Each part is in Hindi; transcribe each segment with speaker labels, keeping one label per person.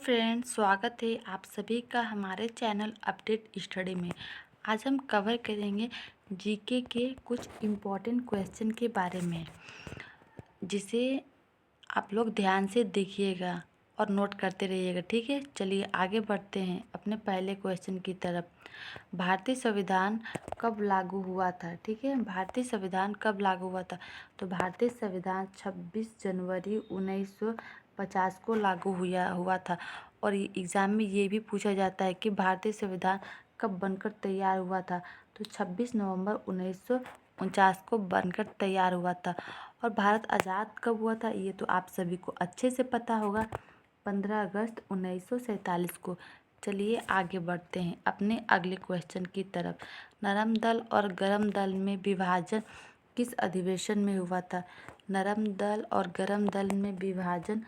Speaker 1: फ्रेंड्स, स्वागत है आप सभी का हमारे चैनल अपडेट स्टडी में। आज हम कवर करेंगे जीके के कुछ इम्पोर्टेंट क्वेश्चन के बारे में, जिसे आप लोग ध्यान से देखिएगा और नोट करते रहिएगा। ठीक है, चलिए आगे बढ़ते हैं अपने पहले क्वेश्चन की तरफ। भारतीय संविधान कब लागू हुआ था? ठीक है, भारतीय संविधान कब लागू हुआ था? तो भारतीय संविधान 26 जनवरी 1950 को लागू हुआ था। और एग्ज़ाम में ये भी पूछा जाता है कि भारतीय संविधान कब बनकर तैयार हुआ था? तो 26 नवंबर 1949 को बनकर तैयार हुआ था। और भारत आज़ाद कब हुआ था? ये तो आप सभी को अच्छे से पता होगा, 15 अगस्त 1947 को। चलिए आगे बढ़ते हैं अपने अगले क्वेश्चन की तरफ। नरम दल और गरम दल में विभाजन किस अधिवेशन में हुआ था? नरम दल और गरम दल में विभाजन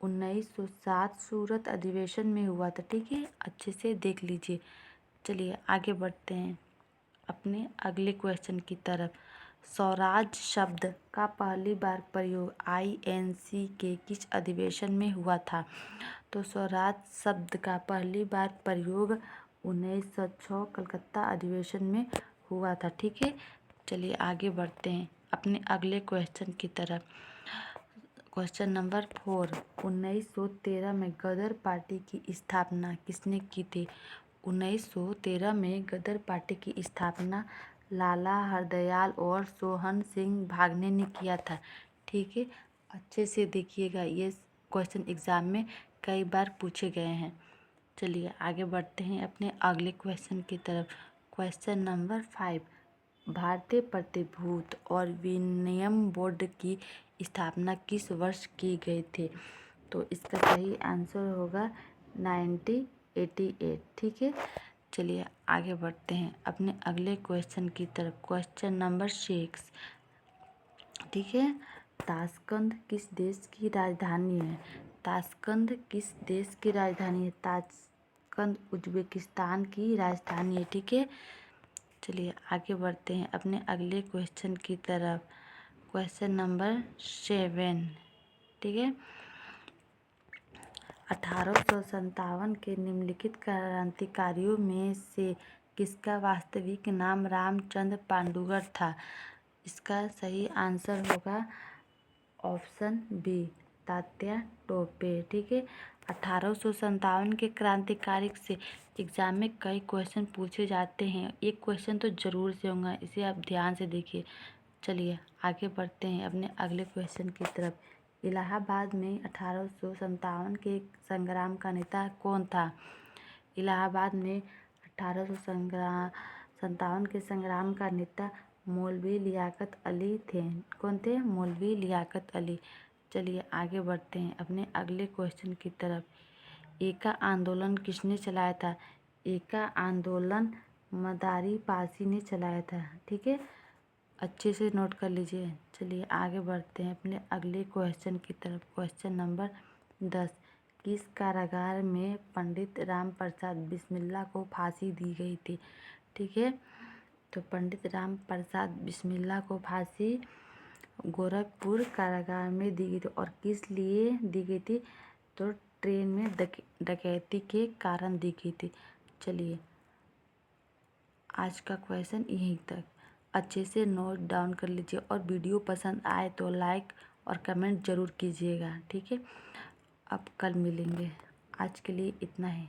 Speaker 1: 1907 सूरत अधिवेशन में हुआ था। ठीक है, अच्छे से देख लीजिए। चलिए आगे बढ़ते हैं अपने अगले क्वेश्चन की तरफ। स्वराज शब्द का पहली बार प्रयोग INC के किस अधिवेशन में हुआ था? तो स्वराज शब्द का पहली बार प्रयोग 1906 कलकत्ता अधिवेशन में हुआ था। ठीक है, चलिए आगे बढ़ते हैं अपने अगले क्वेश्चन की तरफ। क्वेश्चन नंबर 4, 1913 में गदर पार्टी की स्थापना किसने की थी? 1913 में गदर पार्टी की स्थापना लाला हरदयाल और सोहन सिंह भागने ने किया था। ठीक है, अच्छे से देखिएगा, ये क्वेश्चन एग्ज़ाम में कई बार पूछे गए हैं। चलिए आगे बढ़ते हैं अपने अगले क्वेश्चन की तरफ। क्वेश्चन नंबर 5, भारतीय प्रतिभूति और विनिमय बोर्ड की स्थापना किस वर्ष की गई थी? तो इसका सही आंसर होगा 1988। ठीक है, चलिए आगे बढ़ते हैं अपने अगले क्वेश्चन की तरफ। क्वेश्चन नंबर 6, ठीक है, ताशकंद किस देश की राजधानी है? ताशकंद किस देश की राजधानी है? ताशकंद उज्बेकिस्तान की राजधानी है। ठीक है, चलिए आगे बढ़ते हैं अपने अगले क्वेश्चन की तरफ। क्वेश्चन नंबर 7, ठीक है, 1857 के निम्नलिखित क्रांतिकारियों में से किसका वास्तविक नाम रामचंद्र पांडुगर था? इसका सही आंसर होगा ऑप्शन बी, तात्या टोपे। ठीक है, 1857 के क्रांतिकारी से एग्ज़ाम में कई क्वेश्चन पूछे जाते हैं। एक क्वेश्चन तो ज़रूर से होगा, इसे आप ध्यान से देखिए। चलिए आगे बढ़ते हैं अपने अगले क्वेश्चन की तरफ। इलाहाबाद में 1857 के संग्राम का नेता कौन था? इलाहाबाद में 1857 के संग्राम का नेता मौलवी लियाकत अली थे। कौन थे? मौलवी लियाकत अली। चलिए आगे बढ़ते हैं अपने अगले क्वेश्चन की तरफ। एका आंदोलन किसने चलाया था? एका आंदोलन मदारी पासी ने चलाया था। ठीक है, अच्छे से नोट कर लीजिए। चलिए आगे बढ़ते हैं अपने अगले क्वेश्चन की तरफ। क्वेश्चन नंबर 10, किस कारागार में पंडित राम प्रसाद बिस्मिल्ला को फांसी दी गई थी? ठीक है, तो पंडित राम प्रसाद बिस्मिल्ला को फांसी गोरखपुर कारागार में दी गई थी। और किस लिए दी गई थी? तो ट्रेन में डकैती के कारण दी गई थी। चलिए आज का क्वेश्चन यहीं तक। अच्छे से नोट डाउन कर लीजिए और वीडियो पसंद आए तो लाइक और कमेंट ज़रूर कीजिएगा। ठीक है, अब कल मिलेंगे। आज के लिए इतना ही।